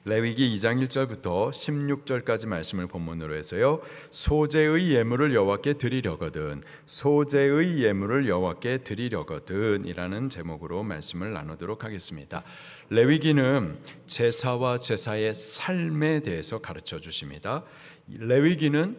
레위기 2장 1절부터 16절까지 말씀을 본문으로 해서요, 소제의 예물을 여호와께 드리려거든, 소제의 예물을 여호와께 드리려거든 이라는 제목으로 말씀을 나누도록 하겠습니다. 레위기는 제사와 제사의 삶에 대해서 가르쳐 주십니다. 레위기는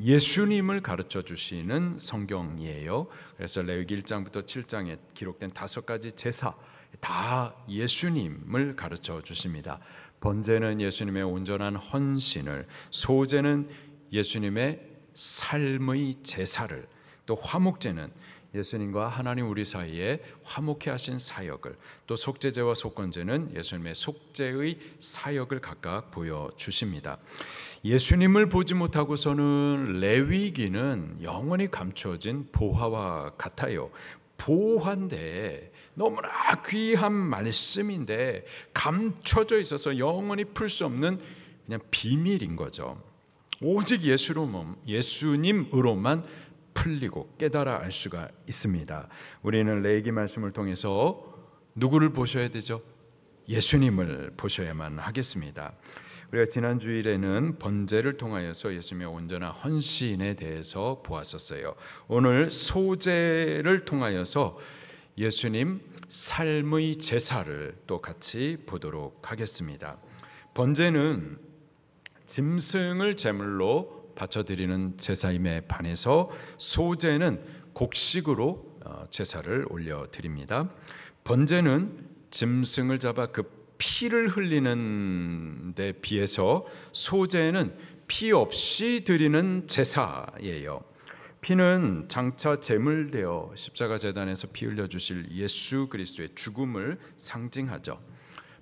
예수님을 가르쳐 주시는 성경이에요. 그래서 레위기 1장부터 7장에 기록된 5가지 제사 다 예수님을 가르쳐 주십니다. 번제는 예수님의 온전한 헌신을, 소제는 예수님의 삶의 제사를, 또 화목제는 예수님과 하나님 우리 사이에 화목케 하신 사역을, 또 속죄제와 속건제는 예수님의 속죄의 사역을 각각 보여주십니다. 예수님을 보지 못하고서는 레위기는 영원히 감추어진 보화와 같아요. 보화인데, 너무나 귀한 말씀인데 감춰져 있어서 영원히 풀 수 없는 그냥 비밀인 거죠. 오직 예수님으로만 풀리고 깨달아 알 수가 있습니다. 우리는 레위기 말씀을 통해서 누구를 보셔야 되죠? 예수님을 보셔야만 하겠습니다. 우리가 지난 주일에는 번제를 통하여서 예수님의 온전한 헌신에 대해서 보았었어요. 오늘 소제를 통하여서 예수님 삶의 제사를 또 같이 보도록 하겠습니다. 번제는 짐승을 제물로 바쳐드리는 제사임에 반해서 소제는 곡식으로 제사를 올려드립니다. 번제는 짐승을 잡아 그 피를 흘리는 데 비해서 소제는 피 없이 드리는 제사예요. 피는 장차 제물되어 십자가 제단에서 피 흘려주실 예수 그리스도의 죽음을 상징하죠.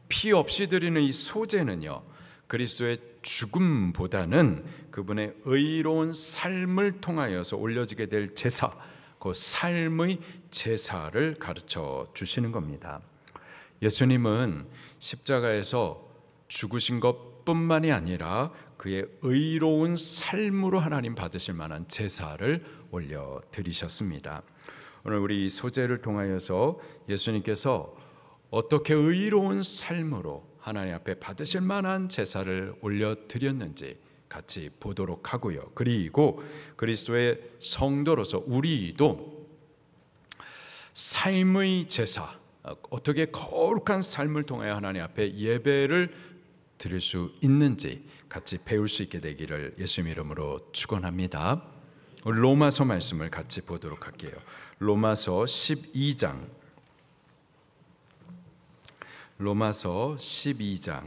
피 없이 드리는 이 소제는요, 그리스도의 죽음보다는 그분의 의로운 삶을 통하여서 올려지게 될 제사, 그 삶의 제사를 가르쳐 주시는 겁니다. 예수님은 십자가에서 죽으신 것뿐만이 아니라 그의 의로운 삶으로 하나님 받으실 만한 제사를 올려드리셨습니다. 오늘 우리 소제를 통하여서 예수님께서 어떻게 의로운 삶으로 하나님 앞에 받으실 만한 제사를 올려드렸는지 같이 보도록 하고요. 그리고 그리스도의 성도로서 우리도 삶의 제사, 어떻게 거룩한 삶을 통하여 하나님 앞에 예배를 드릴 수 있는지 같이 배울 수 있게 되기를 예수님 이름으로 축원합니다. 로마서 말씀을 같이 보도록 할게요. 로마서 12장. 로마서 12장.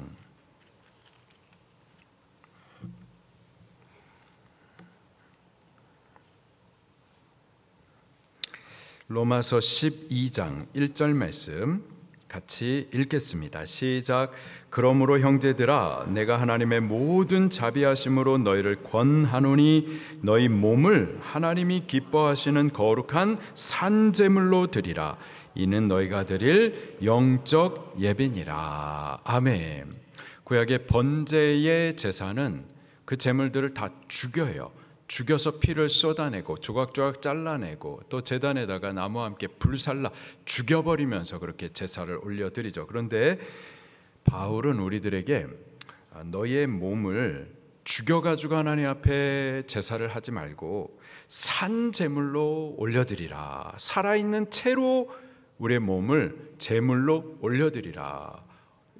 로마서 12장 1절 말씀 같이 읽겠습니다. 시작. 그러므로 형제들아, 내가 하나님의 모든 자비하심으로 너희를 권하노니 너희 몸을 하나님이 기뻐하시는 거룩한 산제물로 드리라. 이는 너희가 드릴 영적 예배니라. 아멘. 구약의 번제의 제사는 그 제물들을 다 죽여요. 죽여서 피를 쏟아내고 조각조각 잘라내고 또 제단에다가 나무와 함께 불살라 죽여버리면서 그렇게 제사를 올려드리죠. 그런데 바울은 우리들에게 너희의 몸을 죽여가지고 하나님 앞에 제사를 하지 말고 산 제물로 올려드리라. 살아있는 채로 우리의 몸을 제물로 올려드리라.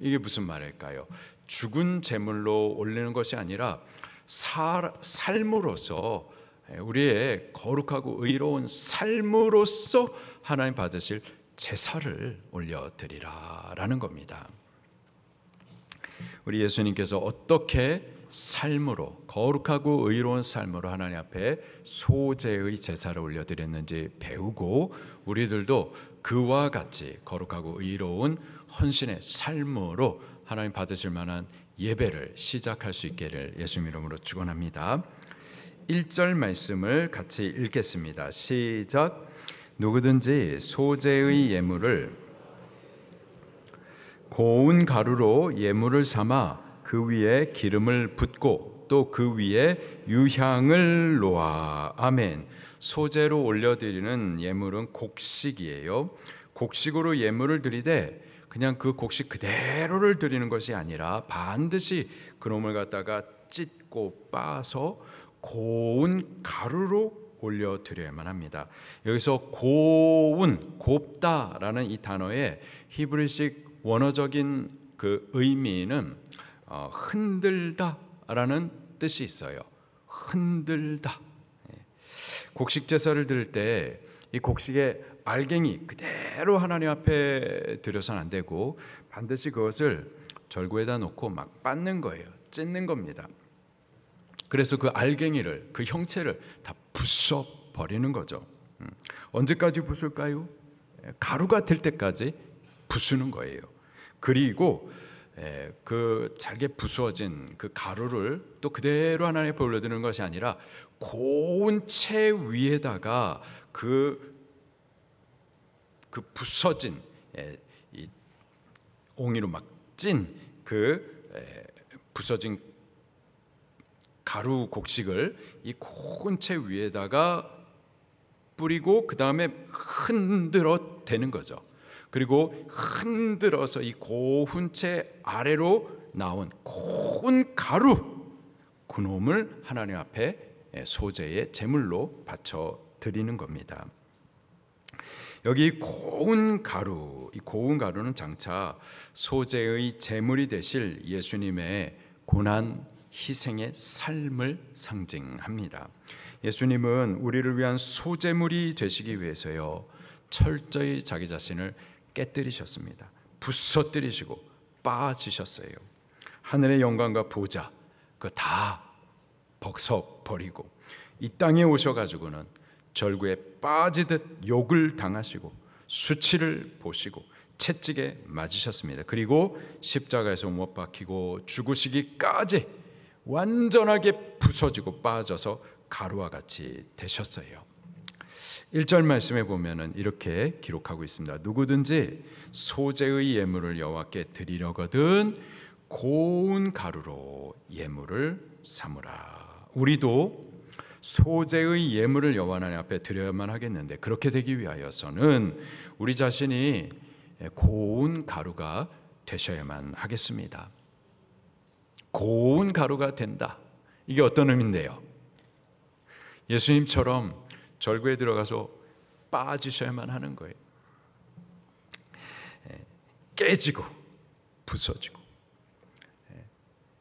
이게 무슨 말일까요? 죽은 제물로 올리는 것이 아니라 삶으로서, 우리의 거룩하고 의로운 삶으로서 하나님 받으실 제사를 올려드리라라는 겁니다. 우리 예수님께서 어떻게 삶으로, 거룩하고 의로운 삶으로 하나님 앞에 소제의 제사를 올려드렸는지 배우고 우리들도 그와 같이 거룩하고 의로운 헌신의 삶으로 하나님 받으실 만한 예배를 시작할 수 있기를 예수님 이름으로 축원합니다. 1절 말씀을 같이 읽겠습니다. 시작. 누구든지 소제의 예물을 고운 가루로 예물을 삼아 그 위에 기름을 붓고 또 그 위에 유향을 놓아. 아멘. 소제로 올려드리는 예물은 곡식이에요. 곡식으로 예물을 드리되 그냥 그 곡식 그대로를 드리는 것이 아니라 반드시 그놈을 갖다가 찢고 빻아서 고운 가루로 올려드려야만 합니다. 여기서 고운, 곱다라는 이 단어의 히브리식 원어적인 그 의미는 흔들다라는 뜻이 있어요. 흔들다. 곡식 제사를 드릴 때 이 곡식의 알갱이 그대로 하나님 앞에 드려서는 안 되고 반드시 그것을 절구에다 놓고 막 빻는 거예요. 찢는 겁니다. 그래서 그 알갱이를, 그 형체를 다 부숴 버리는 거죠. 언제까지 부술까요? 가루가 될 때까지 부수는 거예요. 그리고 그 잘게 부수어진 그 가루를 또 그대로 하나님 앞에 올려드리는 것이 아니라 고운 채 위에다가 그 부서진 이 옹이로 막 찐 그 부서진 가루 곡식을 이 고운 채 위에다가 뿌리고 그 다음에 흔들어 대는 거죠. 그리고 흔들어서 이 고운 채 아래로 나온 고운 가루, 그놈을 하나님 앞에 소제의 제물로 바쳐 드리는 겁니다. 여기 고운 가루, 이 고운 가루는 장차 소제의 제물이 되실 예수님의 고난 희생의 삶을 상징합니다. 예수님은 우리를 위한 소제물이 되시기 위해서요, 철저히 자기 자신을 깨뜨리셨습니다. 부서뜨리시고 빠지셨어요. 하늘의 영광과 보좌 그거 다 벗어버리고 이 땅에 오셔가지고는 절구에 빠지듯 욕을 당하시고 수치를 보시고 채찍에 맞으셨습니다. 그리고 십자가에서 못 박히고 죽으시기까지 완전하게 부서지고 빠져서 가루와 같이 되셨어요. 1절 말씀에 보면은 이렇게 기록하고 있습니다. 누구든지 소제의 예물을 여호와께 드리려거든 고운 가루로 예물을 삼으라. 우리도 소제의 예물을 여호와 하나님 앞에 드려야만 하겠는데, 그렇게 되기 위하여서는 우리 자신이 고운 가루가 되셔야만 하겠습니다. 고운 가루가 된다. 이게 어떤 의미인데요? 예수님처럼 절구에 들어가서 빠지셔야만 하는 거예요. 깨지고 부서지고.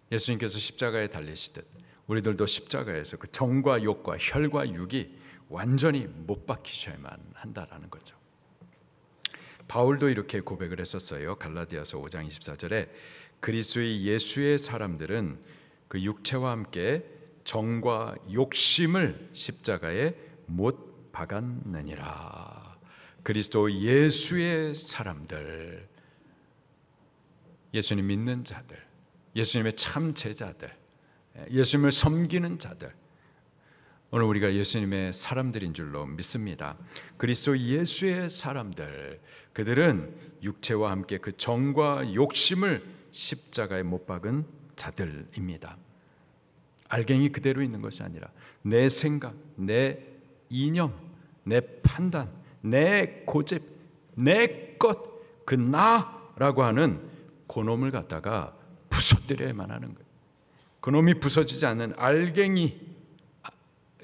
예수님께서 십자가에 달리시듯 우리들도 십자가에서 그 정과 욕과 혈과 육이 완전히 못 박히셔야만 한다라는 거죠. 바울도 이렇게 고백을 했었어요. 갈라디아서 5장 24절에 그리스도의 예수의 사람들은 그 육체와 함께 정과 욕심을 십자가에 못 박았느니라. 그리스도 예수의 사람들, 예수님 믿는 자들, 예수님의 참 제자들, 예수님을 섬기는 자들, 오늘 우리가 예수님의 사람들인 줄로 믿습니다. 그리스도 예수의 사람들, 그들은 육체와 함께 그 정과 욕심을 십자가에 못 박은 자들입니다. 알갱이 그대로 있는 것이 아니라 내 생각, 내 이념, 내 판단, 내 고집, 내 것, 그 나라고 하는 그놈을 갖다가 부서뜨려야만 하는 거예요. 그놈이 부서지지 않는 알갱이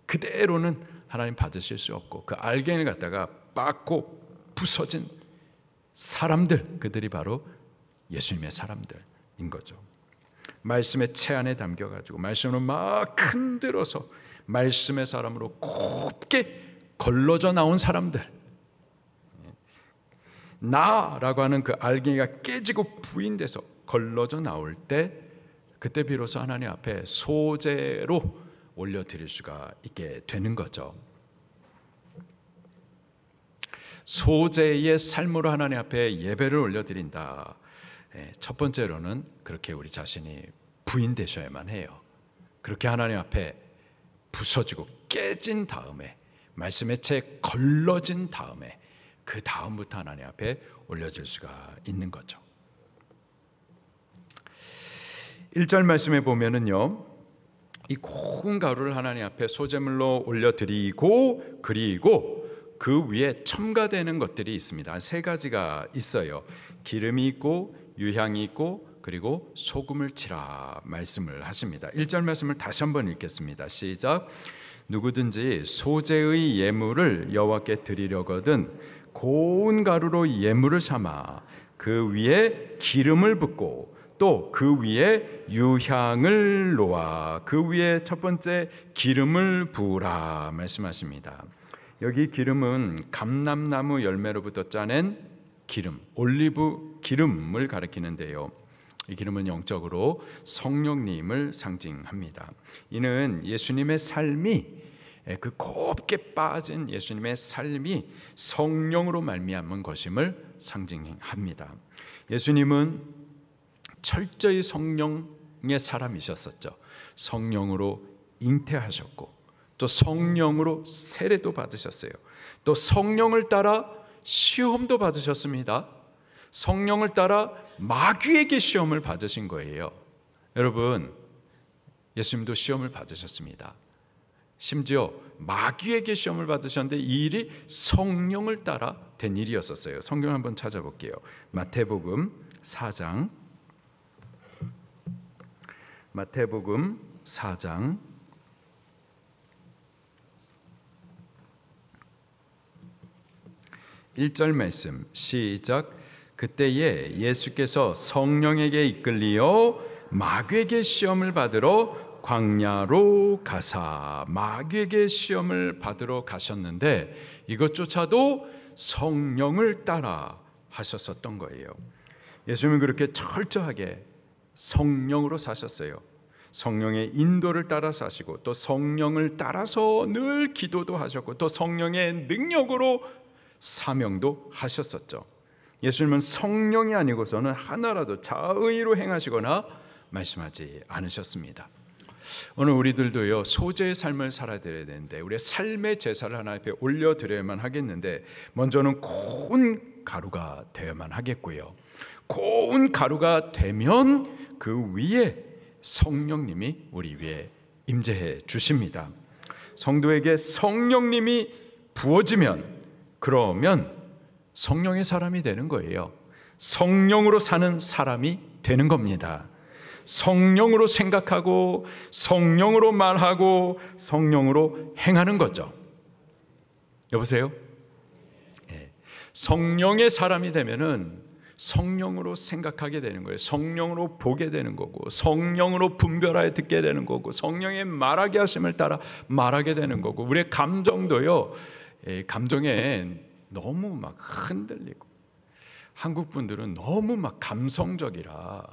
그대로는 하나님 받으실 수 없고, 그 알갱이를 갖다가 빻고 부서진 사람들, 그들이 바로 예수님의 사람들인 거죠. 말씀의 채 안에 담겨가지고 말씀으로 막 흔들어서 말씀의 사람으로 곱게 걸러져 나온 사람들, 나라고 하는 그 알갱이가 깨지고 부인돼서 걸러져 나올 때, 그때 비로소 하나님 앞에 소제로 올려드릴 수가 있게 되는 거죠. 소제의 삶으로 하나님 앞에 예배를 올려드린다. 첫 번째로는 그렇게 우리 자신이 부인되셔야만 해요. 그렇게 하나님 앞에 부서지고 깨진 다음에, 말씀의 채 걸러진 다음에, 그 다음부터 하나님 앞에 올려질 수가 있는 거죠. 1절 말씀에 보면은요, 이 고운 가루를 하나님 앞에 소제물로 올려드리고, 그리고 그 위에 첨가되는 것들이 있습니다. 세 가지가 있어요. 기름이 있고 유향이 있고 그리고 소금을 치라 말씀을 하십니다. 1절 말씀을 다시 한번 읽겠습니다. 시작. 누구든지 소재의 예물을 여호와께 드리려거든 고운 가루로 예물을 삼아 그 위에 기름을 붓고 또 그 위에 유향을 놓아 그 위에 첫 번째 기름을 부으라 말씀하십니다. 여기 기름은 감람나무 열매로부터 짜낸 기름, 올리브 기름을 가리키는데요. 이 기름은 영적으로 성령님을 상징합니다. 이는 예수님의 삶이, 그 곱게 빠진 예수님의 삶이 성령으로 말미암은 것임을 상징합니다. 예수님은 철저히 성령의 사람이셨었죠. 성령으로 잉태하셨고 또 성령으로 세례도 받으셨어요. 또 성령을 따라 시험도 받으셨습니다. 성령을 따라 마귀에게 시험을 받으신 거예요. 여러분, 예수님도 시험을 받으셨습니다. 심지어 마귀에게 시험을 받으셨는데 이 일이 성령을 따라 된 일이었었어요. 성경 한번 찾아볼게요. 마태복음 4장 1절 말씀 시작. 그때에 예수께서 성령에게 이끌리어 마귀에게 시험을 받으러 광야로 가사, 마귀에게 시험을 받으러 가셨는데 이것조차도 성령을 따라 하셨었던 거예요. 예수님은 그렇게 철저하게 성령으로 사셨어요. 성령의 인도를 따라 사시고 또 성령을 따라서 늘 기도도 하셨고 또 성령의 능력으로 사명도 하셨었죠. 예수님은 성령이 아니고서는 하나라도 자의로 행하시거나 말씀하지 않으셨습니다. 오늘 우리들도요, 소재의 삶을 살아드려야 되는데 우리의 삶의 제사를 하나님 앞에 올려드려야만 하겠는데 먼저는 고운 가루가 되어야만 하겠고요. 고운 가루가 되면 그 위에 성령님이 우리 위에 임재해 주십니다. 성도에게 성령님이 부어지면 그러면 성령의 사람이 되는 거예요. 성령으로 사는 사람이 되는 겁니다. 성령으로 생각하고 성령으로 말하고 성령으로 행하는 거죠. 여보세요? 네. 성령의 사람이 되면은 성령으로 생각하게 되는 거예요. 성령으로 보게 되는 거고 성령으로 분별하여 듣게 되는 거고 성령의 말하게 하심을 따라 말하게 되는 거고 우리의 감정도요, 감정에 너무 막 흔들리고 한국 분들은 너무 막 감성적이라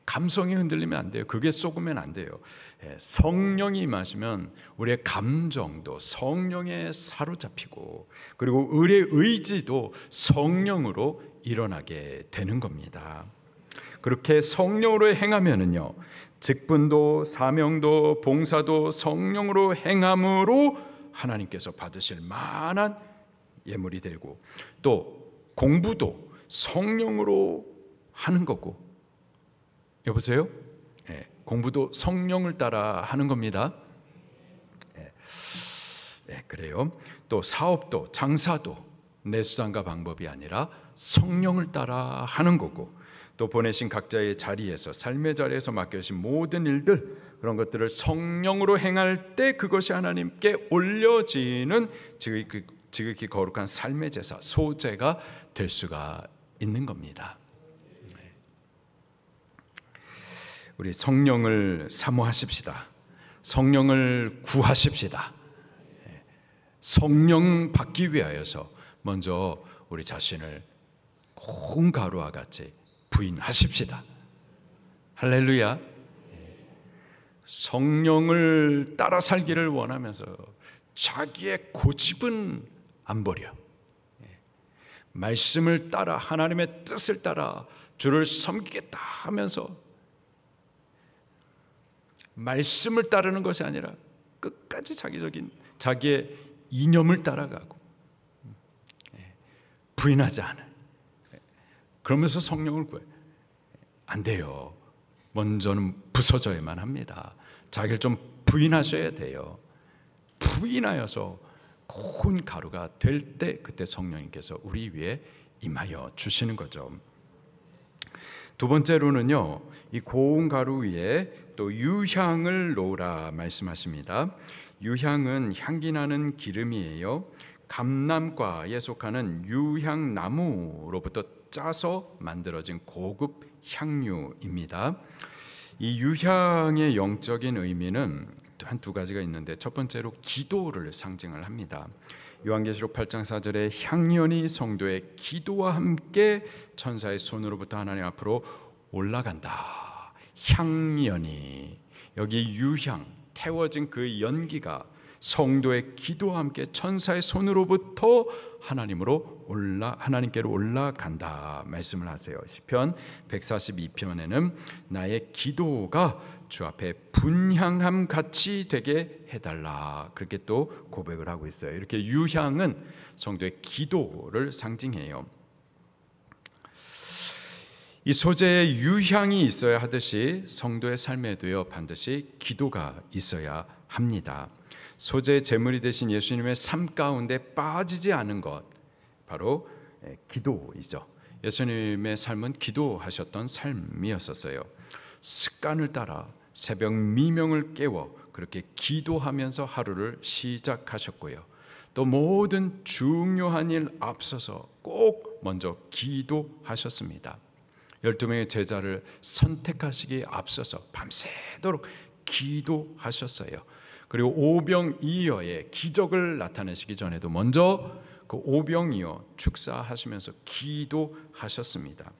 감성이 흔들리면 안 돼요. 그게 쏟으면 안 돼요. 성령이 임하시면 우리의 감정도 성령에 사로잡히고 그리고 우리의 의지도 성령으로 일어나게 되는 겁니다. 그렇게 성령으로 행하면은요, 직분도 사명도 봉사도 성령으로 행함으로 하나님께서 받으실 만한 예물이 되고 또 공부도 성령으로 하는 거고 여보세요? 네, 공부도 성령을 따라 하는 겁니다. 네, 그래요. 또 사업도 장사도 내 수단과 방법이 아니라 성령을 따라 하는 거고 또 보내신 각자의 자리에서 삶의 자리에서 맡겨주신 모든 일들 그런 것들을 성령으로 행할 때 그것이 하나님께 올려지는 지극히 거룩한 삶의 제사 소제가 될 수가 있는 겁니다. 우리 성령을 사모하십시다. 성령을 구하십시다. 성령 받기 위하여서 먼저 우리 자신을 고운 가루와 같이 부인하십시다. 할렐루야. 성령을 따라 살기를 원하면서 자기의 고집은 안 버려. 말씀을 따라 하나님의 뜻을 따라 주를 섬기겠다 하면서 말씀을 따르는 것이 아니라 끝까지 자기의 이념을 따라가고 부인하지 않은 그러면서 성령을 구해 안 돼요. 먼저는 부서져야만 합니다. 자기를 좀 부인하셔야 돼요. 부인하여서 고운 가루가 될 때 그때 성령님께서 우리 위에 임하여 주시는 거죠. 두 번째로는요, 이 고운 가루 위에 또 유향을 놓으라 말씀하십니다. 유향은 향기 나는 기름이에요. 감람과에 속하는 유향나무로부터 짜서 만들어진 고급 향유입니다. 이 유향의 영적인 의미는 한 두 가지가 있는데, 첫 번째로 기도를 상징을 합니다. 요한계시록 8장 4절에 향연이 성도의 기도와 함께 천사의 손으로부터 하나님 앞으로 올라간다. 향연이, 여기 유향, 태워진 그 연기가 성도의 기도와 함께 천사의 손으로부터 하나님께로 올라간다 말씀을 하세요. 시편 142편에는 나의 기도가 주 앞에 분향함 같이 되게 해달라, 그렇게 또 고백을 하고 있어요. 이렇게 유향은 성도의 기도를 상징해요. 이 소재에 유향이 있어야 하듯이 성도의 삶에도요 반드시 기도가 있어야 합니다. 소재의 제물이 되신 예수님의 삶 가운데 빠지지 않은 것, 바로 기도이죠. 예수님의 삶은 기도하셨던 삶이었었어요. 습관을 따라 새벽 미명을 깨워 그렇게 기도하면서 하루를 시작하셨고요. 또 모든 중요한 일 앞서서 꼭 먼저 기도하셨습니다. 12명의 제자를 선택하시기에 앞서서 밤새도록 기도하셨어요. 그리고 오병이어의 기적을 나타내시기 전에도 먼저 그 오병이어 축사하시면서 기도하셨습니다.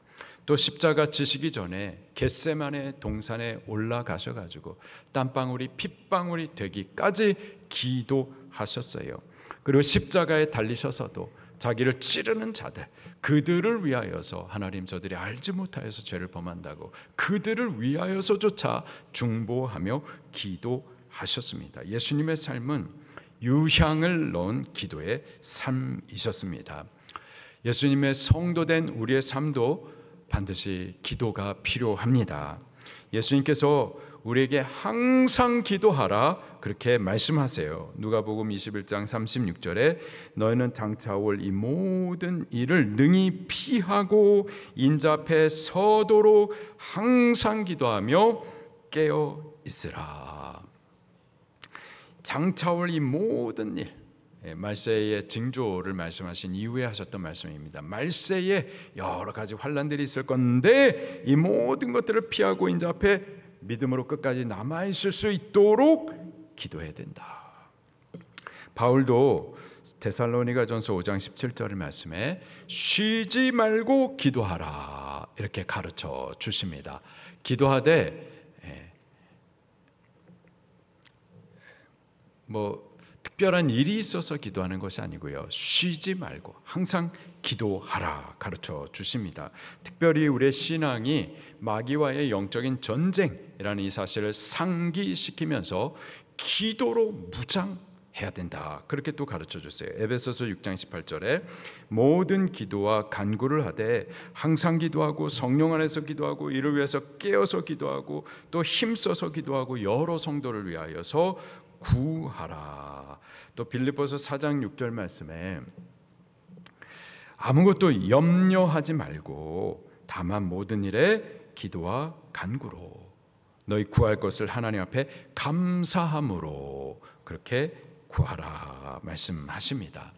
또 십자가 지시기 전에 겟세마네 동산에 올라가셔가지고 땀방울이 핏방울이 되기까지 기도하셨어요. 그리고 십자가에 달리셔서도 자기를 찌르는 자들, 그들을 위하여서 하나님 저들이 알지 못하여서 죄를 범한다고 그들을 위하여서조차 중보하며 기도하셨습니다. 예수님의 삶은 유향을 넣은 기도의 삶이셨습니다. 예수님의 성도된 우리의 삶도 반드시 기도가 필요합니다. 예수님께서 우리에게 항상 기도하라 그렇게 말씀하세요. 누가복음 21장 36절에 너희는 장차 올 이 모든 일을 능히 피하고 인자 앞에 서도록 항상 기도하며 깨어 있으라. 장차 올 이 모든 일, 말세의 징조를 말씀하신 이후에 하셨던 말씀입니다. 말세에 여러 가지 환난들이 있을 건데 이 모든 것들을 피하고 인자 앞에 믿음으로 끝까지 남아있을 수 있도록 기도해야 된다. 바울도 데살로니가전서 5장 17절의 말씀에 쉬지 말고 기도하라 이렇게 가르쳐 주십니다. 기도하되 특별한 일이 있어서 기도하는 것이 아니고요, 쉬지 말고 항상 기도하라 가르쳐 주십니다. 특별히 우리의 신앙이 마귀와의 영적인 전쟁이라는 이 사실을 상기시키면서 기도로 무장해야 된다 그렇게 또 가르쳐 주세요. 에베소서 6장 18절에 모든 기도와 간구를 하되 항상 기도하고 성령 안에서 기도하고 이를 위해서 깨어서 기도하고 또 힘써서 기도하고 여러 성도를 위하여서 구하라. 또 빌립보서 4장 6절 말씀에 아무것도 염려하지 말고 다만 모든 일에 기도와 간구로 너희 구할 것을 하나님 앞에 감사함으로 그렇게 구하라 말씀하십니다.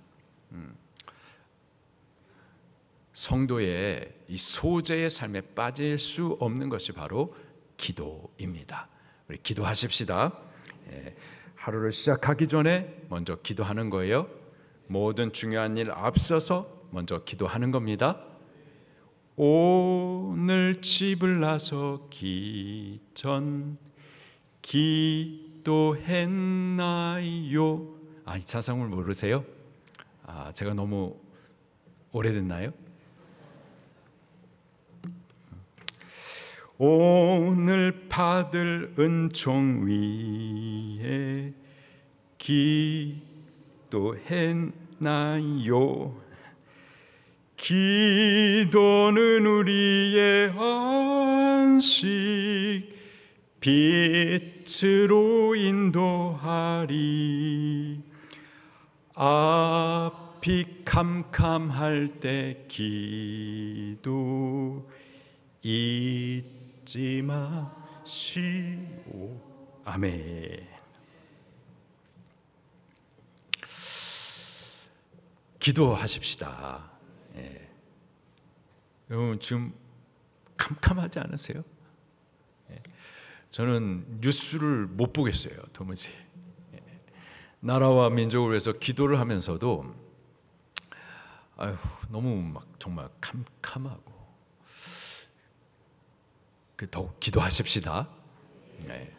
성도의 이 소재의 삶에 빠질 수 없는 것이 바로 기도입니다. 우리 기도하십시다. 하루를 시작하기 전에 먼저 기도하는 거예요. 모든 중요한 일 앞서서 먼저 기도하는 겁니다. 오늘 집을 나서기 전 기도했나요? 이 찬송을 모르세요? 제가 너무 오래됐나요? 오늘 받을 은총 위에 기도했나요? 기도는 우리의 안식 빛으로 인도하리. 앞이 캄캄할 때 기도 잊지 마시오. 아멘. 기도하십시다. 예. 여러분 지금 캄캄하지 않으세요? 예. 저는 뉴스를 못 보겠어요, 도무지. 예. 나라와 민족을 위해서 기도를 하면서도 너무 막 정말 캄캄하고, 더욱 기도하십시다. 예.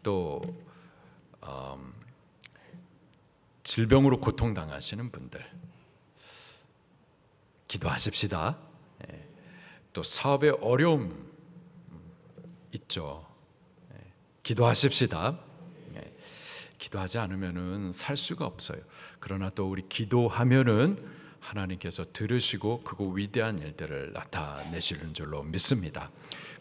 또 질병으로 고통당하시는 분들 기도하십시다. 또 사업에 어려움 있죠. 기도하십시다. 기도하지 않으면은 살 수가 없어요. 그러나 또 우리 기도하면은 하나님께서 들으시고 그거 위대한 일들을 나타내시는 줄로 믿습니다.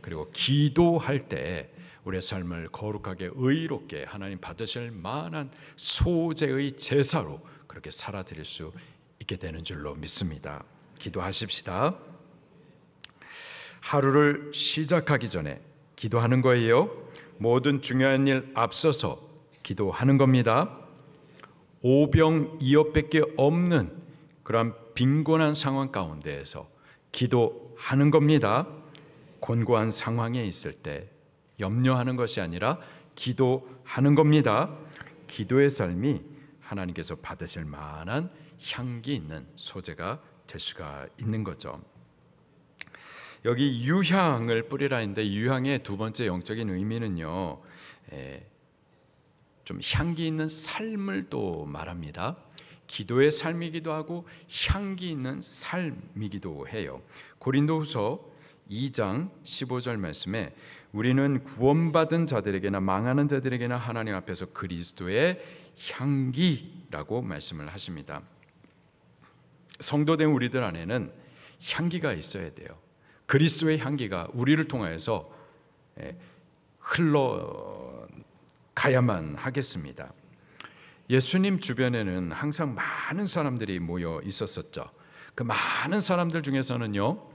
그리고 기도할 때 우리의 삶을 거룩하게 의롭게 하나님 받으실 만한 소재의 제사로 그렇게 살아드릴 수 있게 되는 줄로 믿습니다. 기도하십시다. 하루를 시작하기 전에 기도하는 거예요. 모든 중요한 일 앞서서 기도하는 겁니다. 오병이어밖에 없는 그런 빈곤한 상황 가운데에서 기도하는 겁니다. 곤고한 상황에 있을 때 염려하는 것이 아니라 기도하는 겁니다. 기도의 삶이 하나님께서 받으실 만한 향기 있는 소재가 될 수가 있는 거죠. 여기 유향을 뿌리라 했는데 유향의 두 번째 영적인 의미는요, 좀 향기 있는 삶을 또 말합니다. 기도의 삶이기도 하고 향기 있는 삶이기도 해요. 고린도후서 2장 15절 말씀에 우리는 구원받은 자들에게나 망하는 자들에게나 하나님 앞에서 그리스도의 향기라고 말씀을 하십니다. 성도된 우리들 안에는 향기가 있어야 돼요. 그리스도의 향기가 우리를 통하여서 흘러가야만 하겠습니다. 예수님 주변에는 항상 많은 사람들이 모여 있었었죠. 그 많은 사람들 중에서는요,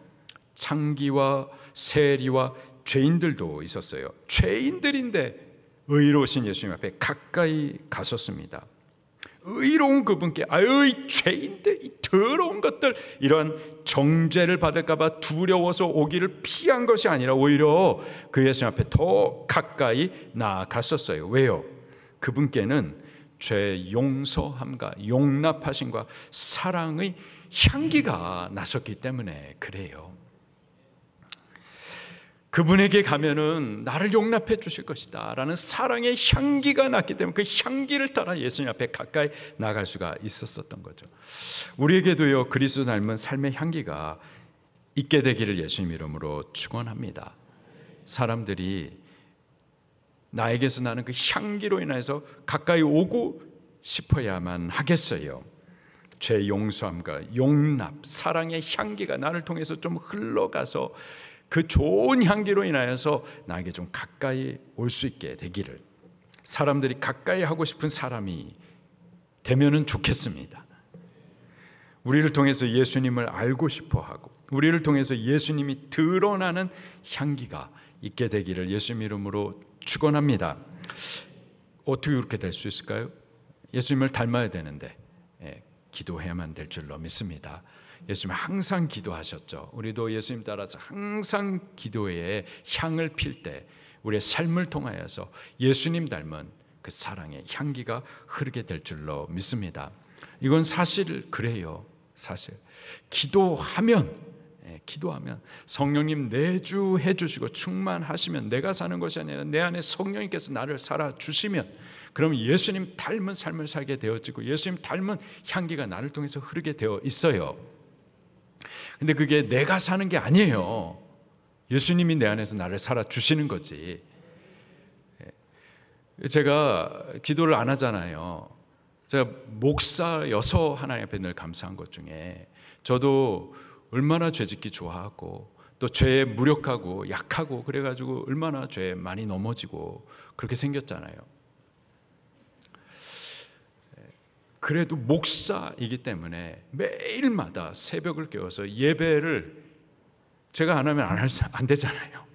창기와 세리와 죄인들도 있었어요. 죄인들인데 의로우신 예수님 앞에 가까이 갔었습니다. 의로운 그분께 이 죄인들, 이 더러운 것들, 이러한 정죄를 받을까 봐 두려워서 오기를 피한 것이 아니라 오히려 그 예수님 앞에 더 가까이 나아갔었어요. 왜요? 그분께는 죄 용서함과 용납하심과 사랑의 향기가 나섰기 때문에 그래요. 그분에게 가면은 나를 용납해 주실 것이다 라는 사랑의 향기가 났기 때문에 그 향기를 따라 예수님 앞에 가까이 나갈 수가 있었던 거죠. 우리에게도요, 그리스도 닮은 삶의 향기가 있게 되기를 예수님 이름으로 축원합니다. 사람들이 나에게서 나는 그 향기로 인해서 가까이 오고 싶어야만 하겠어요. 죄 용서함과 용납, 사랑의 향기가 나를 통해서 좀 흘러가서 그 좋은 향기로 인하여서 나에게 좀 가까이 올 수 있게 되기를, 사람들이 가까이 하고 싶은 사람이 되면은 좋겠습니다. 우리를 통해서 예수님을 알고 싶어하고 우리를 통해서 예수님이 드러나는 향기가 있게 되기를 예수님 이름으로 축원합니다. 어떻게 그렇게 될 수 있을까요? 예수님을 닮아야 되는데 기도해야만 될 줄로 믿습니다. 예수님 항상 기도하셨죠. 우리도 예수님 따라서 항상 기도에 향을 필 때 우리의 삶을 통하여서 예수님 닮은 그 사랑의 향기가 흐르게 될 줄로 믿습니다. 이건 사실 그래요. 사실 기도하면 성령님 내주해 주시고 충만하시면, 내가 사는 것이 아니라 내 안에 성령님께서 나를 살아주시면, 그럼 예수님 닮은 삶을 살게 되어지고 예수님 닮은 향기가 나를 통해서 흐르게 되어 있어요. 근데 그게 내가 사는 게 아니에요. 예수님이 내 안에서 나를 살아주시는 거지. 제가 기도를 안 하잖아요. 제가 목사여서 하나님 앞에 늘 감사한 것 중에, 저도 얼마나 죄짓기 좋아하고 또 죄에 무력하고 약하고 그래가지고 얼마나 죄에 많이 넘어지고 그렇게 생겼잖아요. 그래도 목사이기 때문에 매일마다 새벽을 깨워서 예배를 제가 안 하면 안 되잖아요.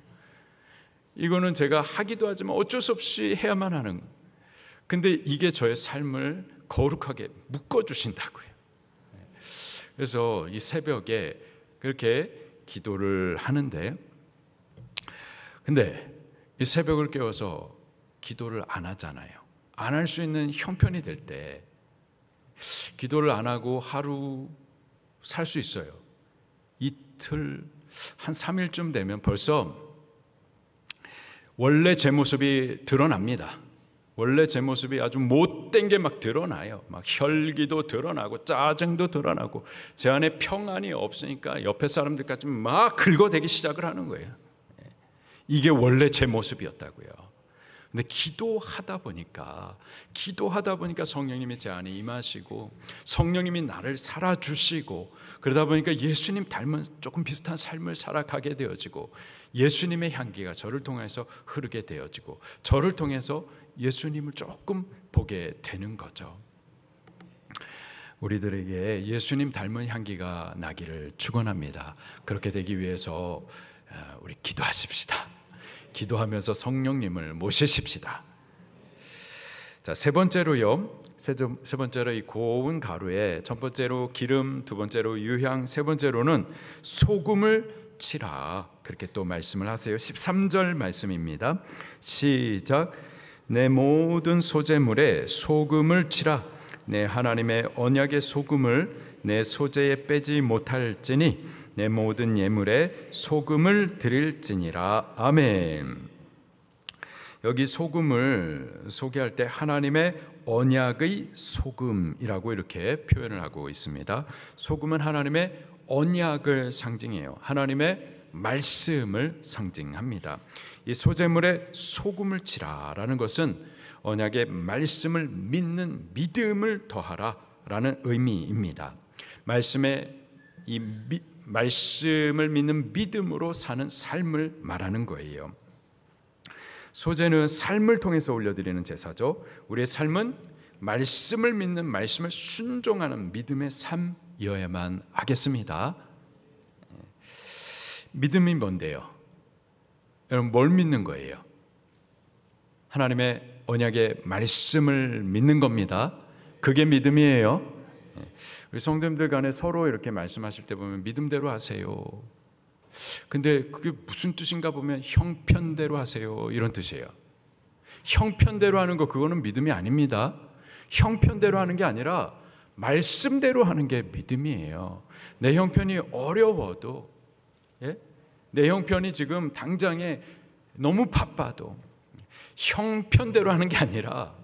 이거는 제가 하기도 하지만 어쩔 수 없이 해야만 하는. 근데 이게 저의 삶을 거룩하게 묶어주신다고요. 그래서 이 새벽에 그렇게 기도를 하는데, 근데 이 새벽을 깨워서 기도를 안 하잖아요. 안 할 수 있는 형편이 될 때 기도를 안 하고 하루 살 수 있어요. 이틀, 한 3일쯤 되면 벌써 원래 제 모습이 드러납니다. 원래 제 모습이 아주 못된 게 막 드러나요. 막 혈기도 드러나고 짜증도 드러나고 제 안에 평안이 없으니까 옆에 사람들까지 막 긁어대기 시작을 하는 거예요. 이게 원래 제 모습이었다고요. 근데 기도하다 보니까 성령님이 제 안에 임하시고 성령님이 나를 살아주시고 그러다 보니까 예수님 닮은 조금 비슷한 삶을 살아가게 되어지고 예수님의 향기가 저를 통해서 흐르게 되어지고 저를 통해서 예수님을 조금 보게 되는 거죠. 우리들에게 예수님 닮은 향기가 나기를 축원합니다. 그렇게 되기 위해서 우리 기도하십시다. 기도하면서 성령님을 모시십시다. 자, 세 번째로요. 세 번째로 이 고운 가루에 첫 번째로 기름, 두 번째로 유향, 세 번째로는 소금을 치라. 그렇게 또 말씀을 하세요. 13절 말씀입니다. 시작. 내 모든 소재물에 소금을 치라. 내 하나님의 언약의 소금을 내 소재에 빼지 못할지니 내 모든 예물에 소금을 드릴지니라. 아멘. 여기 소금을 소개할 때 하나님의 언약의 소금이라고 이렇게 표현을 하고 있습니다. 소금은 하나님의 언약을 상징해요. 하나님의 말씀을 상징합니다. 이 소재물에 소금을 치라라는 것은 언약의 말씀을 믿는 믿음을 더하라라는 의미입니다. 말씀을 믿는 믿음으로 사는 삶을 말하는 거예요. 소재는 삶을 통해서 올려드리는 제사죠. 우리의 삶은 말씀을 믿는, 말씀을 순종하는 믿음의 삶이어야만 하겠습니다. 믿음이 뭔데요? 여러분, 뭘 믿는 거예요? 하나님의 언약의 말씀을 믿는 겁니다. 그게 믿음이에요. 우리 성도님들 간에 서로 이렇게 말씀하실 때 보면 믿음대로 하세요. 근데 그게 무슨 뜻인가 보면 형편대로 하세요, 이런 뜻이에요. 형편대로 하는 거, 그거는 믿음이 아닙니다. 형편대로 하는 게 아니라 말씀대로 하는 게 믿음이에요. 내 형편이 어려워도, 내 형편이 지금 당장에 너무 바빠도 형편대로 하는 게 아니라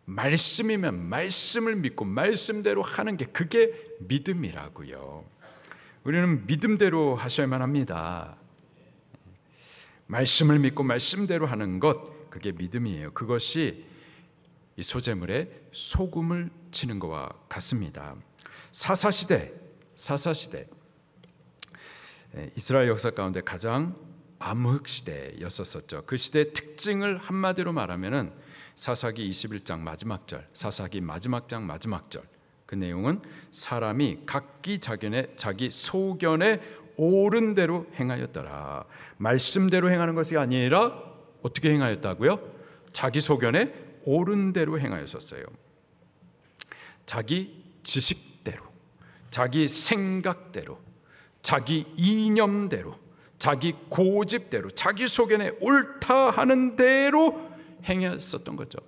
말씀이면 말씀을 믿고 말씀대로 하는 게, 그게 믿음이라고요. 우리는 믿음대로 하셔야만 합니다. 말씀을 믿고 말씀대로 하는 것, 그게 믿음이에요. 그것이 이 소재물에 소금을 치는 것과 같습니다. 사사시대, 이스라엘 역사 가운데 가장 암흑시대였었죠. 그 시대의 특징을 한마디로 말하면은 사사기 21장 마지막 절, 사사기 마지막 장 마지막 절, 그 내용은 사람이 각기 자기 소견에 옳은 대로 행하였더라. 말씀대로 행하는 것이 아니라 어떻게 행하였다고요? 자기 소견에 옳은 대로 행하였었어요. 자기 지식대로, 자기 생각대로, 자기 이념대로, 자기 고집대로, 자기 소견에 옳다 하는 대로 행했었던 거죠.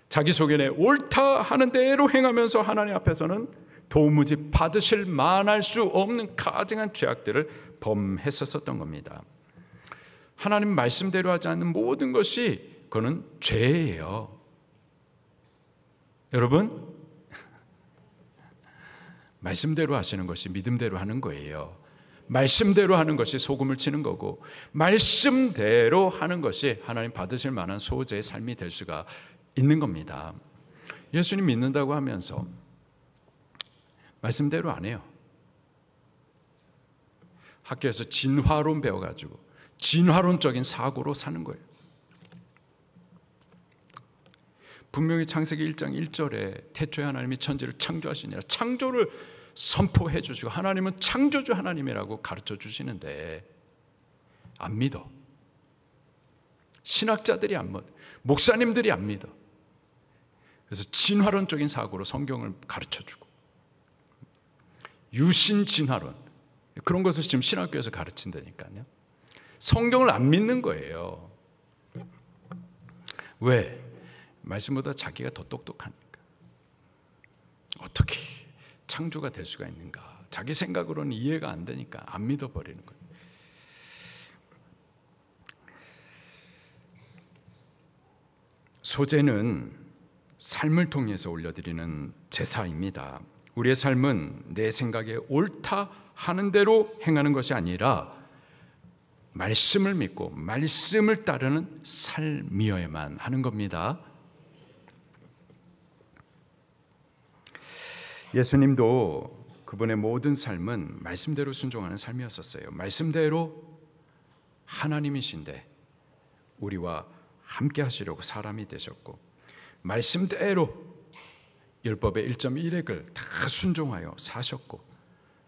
자기 소견에 옳다 하는 대로 행하면서 하나님 앞에서는 도무지 받으실 만할 수 없는 가증한 죄악들을 범했었던 겁니다. 하나님 말씀대로 하지 않는 모든 것이, 그거는 죄예요. 여러분, 말씀대로 하시는 것이 믿음대로 하는 거예요. 말씀대로 하는 것이 소금을 치는 거고, 말씀대로 하는 것이 하나님 받으실 만한 소재의 삶이 될 수가 있는 겁니다. 예수님 믿는다고 하면서 말씀대로 안 해요. 학교에서 진화론 배워가지고 진화론적인 사고로 사는 거예요. 분명히 창세기 1장 1절에 태초에 하나님이 천지를 창조하시니라 창조를 선포해 주시고 하나님은 창조주 하나님이라고 가르쳐 주시는데 안 믿어. 신학자들이 안 믿어. 목사님들이 안 믿어. 그래서 진화론적인 사고로 성경을 가르쳐 주고 유신 진화론 그런 것을 지금 신학교에서 가르친다니까요. 성경을 안 믿는 거예요. 왜? 말씀보다 자기가 더 똑똑하니까. 어떻게 창조가 될 수가 있는가? 자기 생각으로는 이해가 안 되니까 안 믿어버리는 거예요. 소제는 삶을 통해서 올려드리는 제사입니다. 우리의 삶은 내 생각에 옳다 하는 대로 행하는 것이 아니라 말씀을 믿고 말씀을 따르는 삶이어야만 하는 겁니다. 예수님도 그분의 모든 삶은 말씀대로 순종하는 삶이었었어요. 말씀대로 하나님이신데 우리와 함께 하시려고 사람이 되셨고 말씀대로 율법의 1.1핵을 다 순종하여 사셨고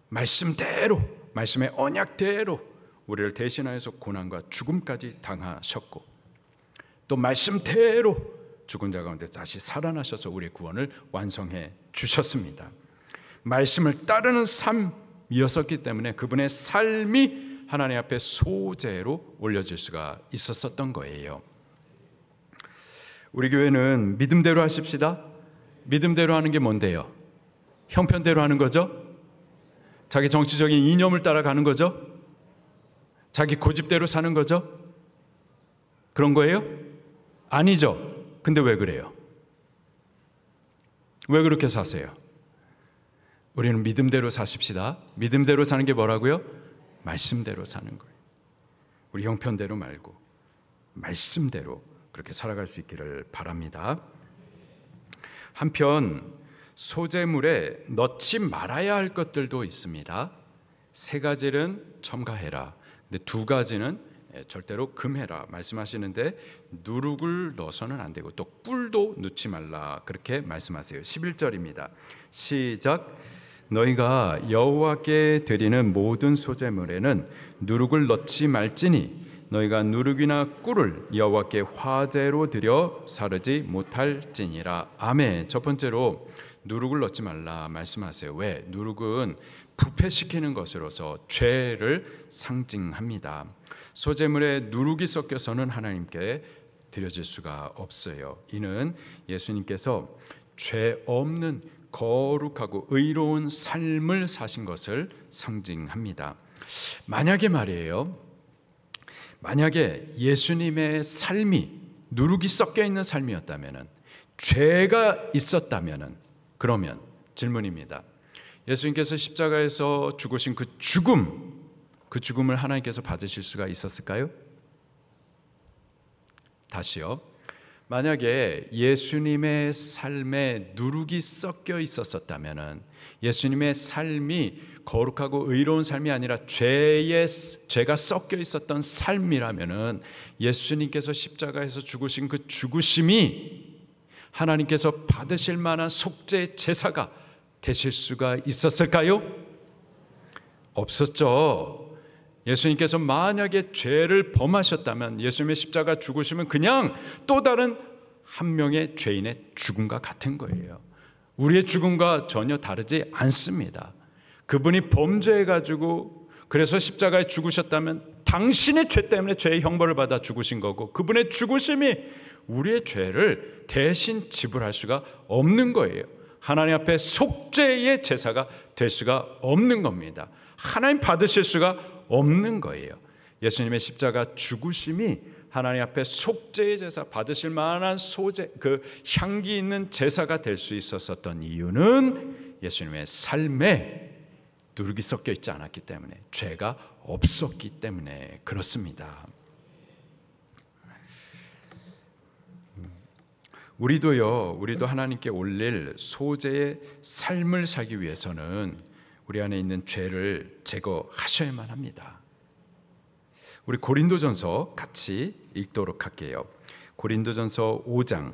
말씀대로 말씀의 언약대로 우리를 대신하여서 고난과 죽음까지 당하셨고 또 말씀대로 죽은 자 가운데 다시 살아나셔서 우리의 구원을 완성해 주셨습니다. 말씀을 따르는 삶이었었기 때문에 그분의 삶이 하나님 앞에 소제로 올려질 수가 있었던 거예요. 우리 교회는 믿음대로 하십시다. 믿음대로 하는 게 뭔데요? 형편대로 하는 거죠? 자기 정치적인 이념을 따라가는 거죠? 자기 고집대로 사는 거죠? 그런 거예요? 아니죠. 근데 왜 그래요? 왜 그렇게 사세요? 우리는 믿음대로 사십시다. 믿음대로 사는 게 뭐라고요? 말씀대로 사는 거예요. 우리 형편대로 말고 말씀대로 그렇게 살아갈 수 있기를 바랍니다. 한편 소제물에 넣지 말아야 할 것들도 있습니다. 세 가지는 첨가해라. 근데 두 가지는 절대로 금해라 말씀하시는데 누룩을 넣어서는 안 되고 또 꿀도 넣지 말라 그렇게 말씀하세요. 11절입니다. 시작. 너희가 여호와께 드리는 모든 소제물에는 누룩을 넣지 말지니 너희가 누룩이나 꿀을 여호와께 화제로 드려 사르지 못할지니라. 아멘. 첫 번째로 누룩을 넣지 말라 말씀하세요. 왜? 누룩은 부패시키는 것으로서 죄를 상징합니다. 소제물에 누룩이 섞여서는 하나님께 드려질 수가 없어요. 이는 예수님께서 죄 없는 거룩하고 의로운 삶을 사신 것을 상징합니다. 만약에 말이에요. 만약에 예수님의 삶이 누룩이 섞여 있는 삶이었다면, 죄가 있었다면, 그러면 질문입니다. 예수님께서 십자가에서 죽으신 그 죽음을 하나님께서 받으실 수가 있었을까요? 다시요. 만약에 예수님의 삶에 누룩이 섞여 있었다면, 예수님의 삶이 거룩하고 의로운 삶이 아니라 죄가 섞여 있었던 삶이라면 예수님께서 십자가에서 죽으신 그 죽으심이 하나님께서 받으실 만한 속죄 제사가 되실 수가 있었을까요? 없었죠. 예수님께서 만약에 죄를 범하셨다면 예수님의 십자가 죽으심은 그냥 또 다른 한 명의 죄인의 죽음과 같은 거예요. 우리의 죽음과 전혀 다르지 않습니다. 그분이 범죄해가지고 그래서 십자가에 죽으셨다면 당신의 죄 때문에 죄의 형벌을 받아 죽으신 거고, 그분의 죽으심이 우리의 죄를 대신 지불할 수가 없는 거예요. 하나님 앞에 속죄의 제사가 될 수가 없는 겁니다. 하나님 받으실 수가 없는 거예요. 예수님의 십자가 죽으심이 하나님 앞에 속죄의 제사 받으실 만한 소제, 그 향기 있는 제사가 될 수 있었던 이유는 예수님의 삶에 누룩이 섞여 있지 않았기 때문에, 죄가 없었기 때문에 그렇습니다. 우리도 하나님께 올릴 소제의 삶을 살기 위해서는 우리 안에 있는 죄를 제거하셔야만 합니다. 우리 고린도전서 같이 읽도록 할게요. 고린도전서 5장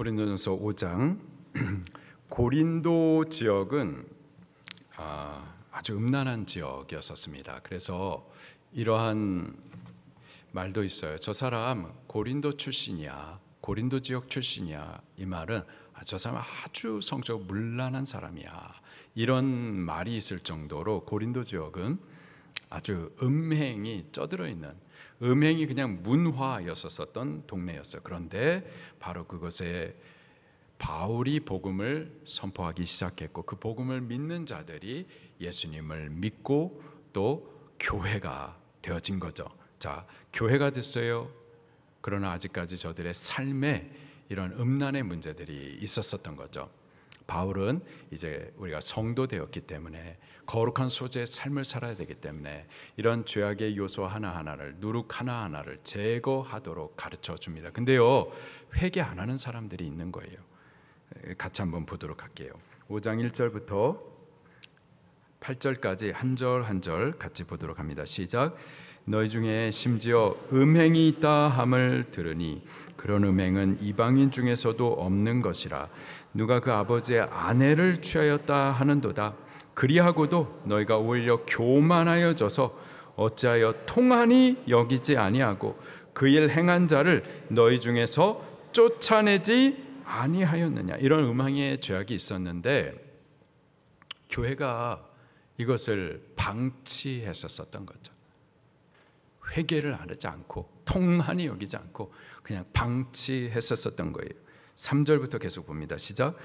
고린도전서 5장. 고린도 지역은 아주 음란한 지역이었었습니다. 그래서 이러한 말도 있어요. 저 사람 고린도 출신이야, 고린도 지역 출신이야. 이 말은 저 사람 아주 성적 문란한 사람이야, 이런 말이 있을 정도로 고린도 지역은 아주 음행이 쩌들어 있는, 음행이 그냥 문화였었던 동네였어요. 그런데 바로 그것에 바울이 복음을 선포하기 시작했고, 그 복음을 믿는 자들이 예수님을 믿고 또 교회가 되어진 거죠. 자, 교회가 됐어요. 그러나 아직까지 저들의 삶에 이런 음란의 문제들이 있었던 거죠. 바울은 이제 우리가 성도 되었기 때문에 거룩한 소재의 삶을 살아야 되기 때문에 이런 죄악의 요소 하나하나를, 누룩 하나하나를 제거하도록 가르쳐 줍니다. 근데요, 회개 안 하는 사람들이 있는 거예요. 같이 한번 보도록 할게요. 5장 1절부터 8절까지 한 절 한 절 같이 보도록 합니다. 시작. 너희 중에 심지어 음행이 있다 함을 들으니 그런 음행은 이방인 중에서도 없는 것이라. 누가 그 아버지의 아내를 취하였다 하는도다. 그리하고도 너희가 오히려 교만하여져서 어찌하여 통한이 여기지 아니하고 그 일 행한 자를 너희 중에서 쫓아내지 아니하였느냐. 이런 음행의 죄악이 있었는데 교회가 이것을 방치했었던 거죠. 회개를 하지 않고 통한이 여기지 않고 그냥 방치했었던 거예요. 3절부터 계속 봅니다. 시작.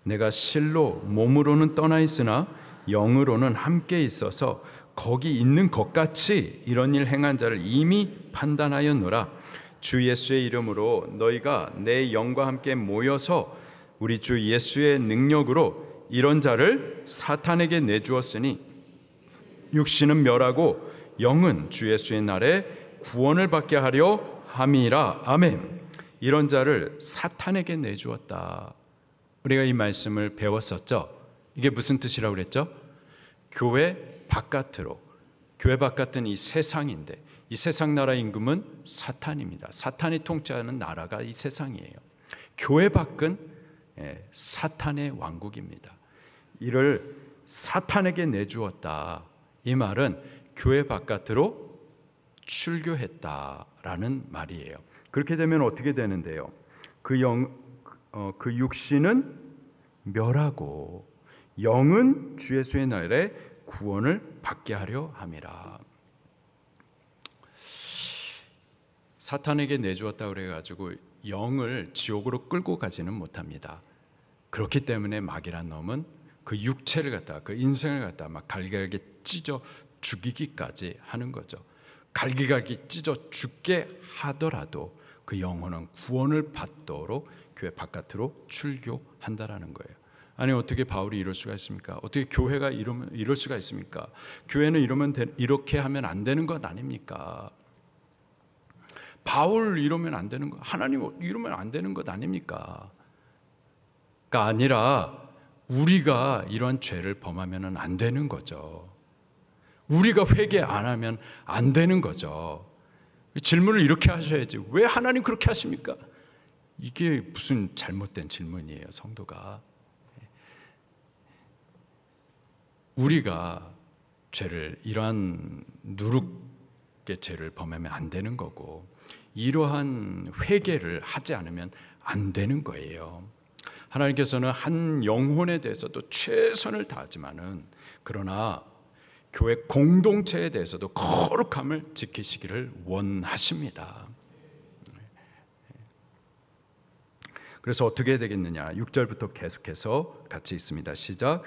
내가 실로 몸으로는 떠나 있으나 영으로는 함께 있어서 거기 있는 것 같이 이런 일 행한 자를 이미 판단하였노라. 주 예수의 이름으로 너희가 내 영과 함께 모여서 우리 주 예수의 능력으로 이런 자를 사탄에게 내주었으니 육신은 멸하고 영은 주 예수의 날에 구원을 받게 하려 함이라. 아멘. 이런 자를 사탄에게 내주었다. 우리가 이 말씀을 배웠었죠. 이게 무슨 뜻이라고 그랬죠? 교회 바깥으로, 교회 바깥은 이 세상인데 이 세상 나라 임금은 사탄입니다. 사탄이 통치하는 나라가 이 세상이에요. 교회 밖은 사탄의 왕국입니다. 이를 사탄에게 내주었다. 이 말은 교회 바깥으로 출교했다라는 말이에요. 그렇게 되면 어떻게 되는데요? 그 육신은 멸하고 영은 주 예수의 날에 구원을 받게 하려 함이라. 사탄에게 내주었다 그래가지고 영을 지옥으로 끌고 가지는 못합니다. 그렇기 때문에 마귀란 놈은 그 육체를 갖다, 그 인생을 갖다 막 갈기갈기 찢어 죽이기까지 하는 거죠. 갈기갈기 찢어 죽게 하더라도 그 영혼은 구원을 받도록 교회 바깥으로 출교한다라는 거예요. 아니 어떻게 바울이 이럴 수가 있습니까? 어떻게 교회가 이럴 수가 있습니까? 교회는 이렇게 하면 안 되는 것 아닙니까? 바울 이러면 안 되는 거, 하나님 이러면 안 되는 것 아닙니까? 가 아니라 우리가 이런 죄를 범하면 안 되는 거죠. 우리가 회개 안 하면 안 되는 거죠. 질문을 이렇게 하셔야지. 왜 하나님 그렇게 하십니까? 이게 무슨 잘못된 질문이에요, 성도가. 우리가 죄를, 이러한 누룩의 죄를 범하면 안 되는 거고, 이러한 회개를 하지 않으면 안 되는 거예요. 하나님께서는 한 영혼에 대해서도 최선을 다하지만은, 그러나 교회 공동체에 대해서도 거룩함을 지키시기를 원하십니다. 그래서 어떻게 해야 되겠느냐? 6절부터 계속해서 같이 있습니다. 시작.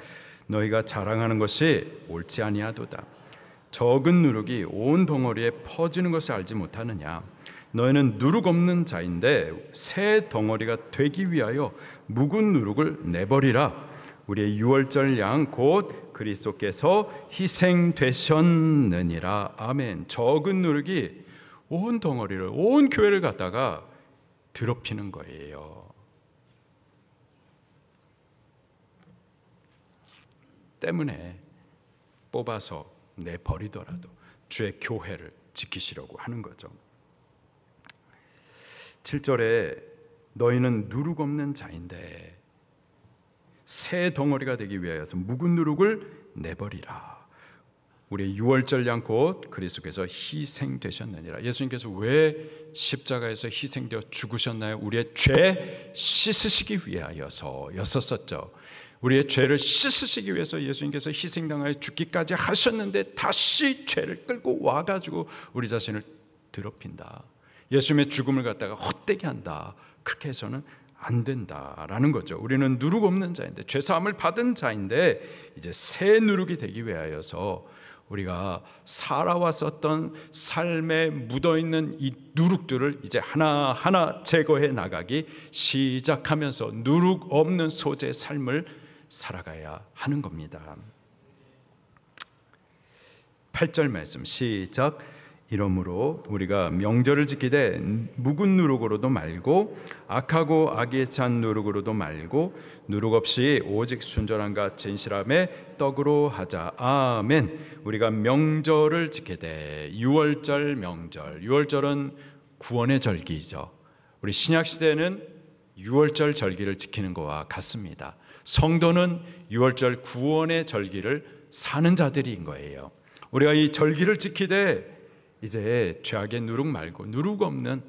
너희가 자랑하는 것이 옳지 아니하도다. 적은 누룩이 온 덩어리에 퍼지는 것을 알지 못하느냐? 너희는 누룩 없는 자인데 새 덩어리가 되기 위하여 묵은 누룩을 내버리라. 우리의 유월절 양 곧 그리스도께서 희생되셨느니라. 아멘. 적은 누룩이 온 덩어리를, 온 교회를 갖다가 더럽히는 거예요. 때문에 뽑아서 내버리더라도 주의 교회를 지키시려고 하는 거죠. 7절에 너희는 누룩 없는 자인데 새 덩어리가 되기 위하여서 묵은 누룩을 내버리라. 우리의 유월절 양 곧 그리스도께서 희생되셨느니라. 예수님께서 왜 십자가에서 희생되어 죽으셨나요? 우리의 죄 씻으시기 위하여서였었죠. 우리의 죄를 씻으시기 위해서 예수님께서 희생당하여 죽기까지 하셨는데 다시 죄를 끌고 와가지고 우리 자신을 더럽힌다. 예수님의 죽음을 갖다가 헛되게 한다. 그렇게 해서는 안 된다라는 거죠. 우리는 누룩 없는 자인데, 죄사함을 받은 자인데 이제 새 누룩이 되기 위하여서 우리가 살아왔었던 삶에 묻어있는 이 누룩들을 이제 하나하나 제거해 나가기 시작하면서 누룩 없는 소재의 삶을 살아가야 하는 겁니다. 8절 말씀 시작. 이러므로 우리가 명절을 지키되 묵은 누룩으로도 말고 악하고 악에 찬 누룩으로도 말고 누룩 없이 오직 순전함과 진실함의 떡으로 하자. 아멘. 우리가 명절을 지키되 유월절 명절. 유월절은 구원의 절기이죠. 우리 신약 시대는 유월절 절기를 지키는 것과 같습니다. 성도는 유월절 구원의 절기를 사는 자들인 거예요. 우리가 이 절기를 지키되 이제 죄악의 누룩 말고 누룩 없는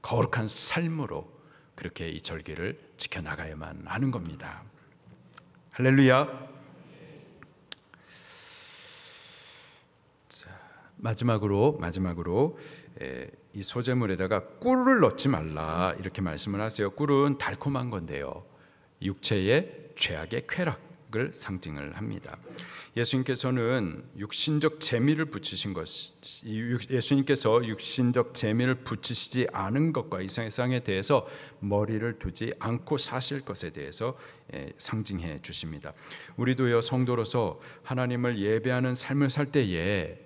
거룩한 삶으로 그렇게 이 절기를 지켜나가야만 하는 겁니다. 할렐루야. 자, 마지막으로 이 소재물에다가 꿀을 넣지 말라 이렇게 말씀을 하세요. 꿀은 달콤한 건데요, 육체의 죄악의 쾌락을 상징을 합니다. 예수님께서는 육신적 재미를 붙이신 예수님께서 육신적 재미를 붙이시지 않은 것과 이 세상에 대해서 머리를 두지 않고 사실 것에 대해서 상징해 주십니다. 우리도요, 성도로서 하나님을 예배하는 삶을 살 때에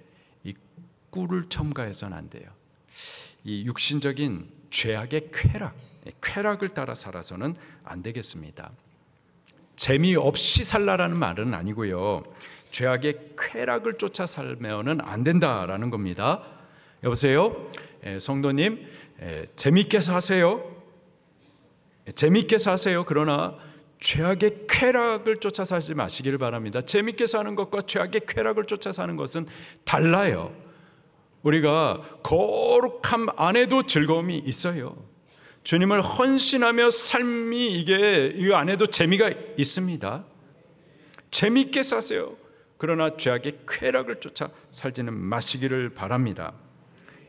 이 꿀을 첨가해서는 안 돼요. 이 육신적인 죄악의 쾌락을 따라 살아서는 안 되겠습니다. 재미없이 살라라는 말은 아니고요, 죄악의 쾌락을 쫓아 살면은 안 된다라는 겁니다. 여보세요? 성도님, 재미있게 사세요. 재미있게 사세요. 그러나 죄악의 쾌락을 쫓아 살지 마시기를 바랍니다. 재미있게 사는 것과 죄악의 쾌락을 쫓아 사는 것은 달라요. 우리가 거룩함 안에도 즐거움이 있어요. 주님을 헌신하며 삶이 이 안에도 재미가 있습니다. 재미있게 사세요. 그러나 죄악의 쾌락을 쫓아 살지는 마시기를 바랍니다.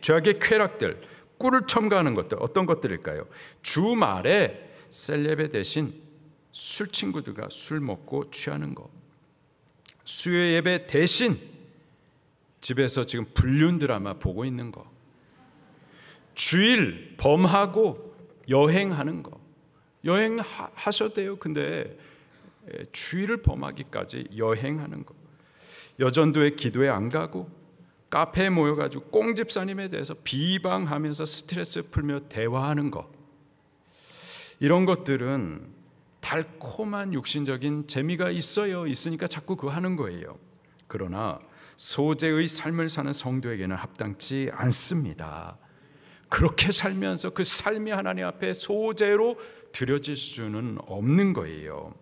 죄악의 쾌락들, 꿀을 첨가하는 것들 어떤 것들일까요? 주말에 셀레베 대신 술 친구들과 술 먹고 취하는 것, 수요 예배 대신 집에서 지금 불륜 드라마 보고 있는 것, 주일 범하고 여행하는 거. 여행하셔도 돼요. 근데 주일을 범하기까지 여행하는 거, 여전도에 기도에 안 가고 카페에 모여가지고 꽁집사님에 대해서 비방하면서 스트레스 풀며 대화하는 거, 이런 것들은 달콤한 육신적인 재미가 있으니까 자꾸 그거 하는 거예요. 그러나 소재의 삶을 사는 성도에게는 합당치 않습니다. 그렇게 살면서 그 삶이 하나님 앞에 소재로 드려질 수는 없는 거예요.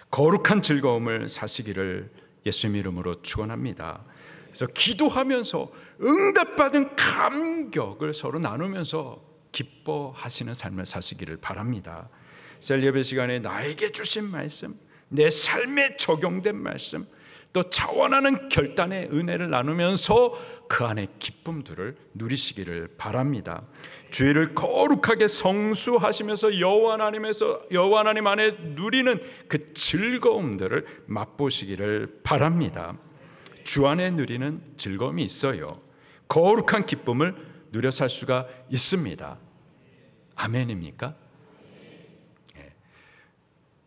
거룩한 즐거움을 사시기를 예수님 이름으로 축원합니다. 그래서 기도하면서 응답받은 감격을 서로 나누면서 기뻐하시는 삶을 사시기를 바랍니다. 셀예배 시간에 나에게 주신 말씀, 내 삶에 적용된 말씀, 또 자원하는 결단의 은혜를 나누면서 그 안에 기쁨들을 누리시기를 바랍니다. 주일을 거룩하게 성수하시면서 여호와 하나님 안에 누리는 그 즐거움들을 맛보시기를 바랍니다. 주 안에 누리는 즐거움이 있어요. 거룩한 기쁨을 누려 살 수가 있습니다. 아멘입니까?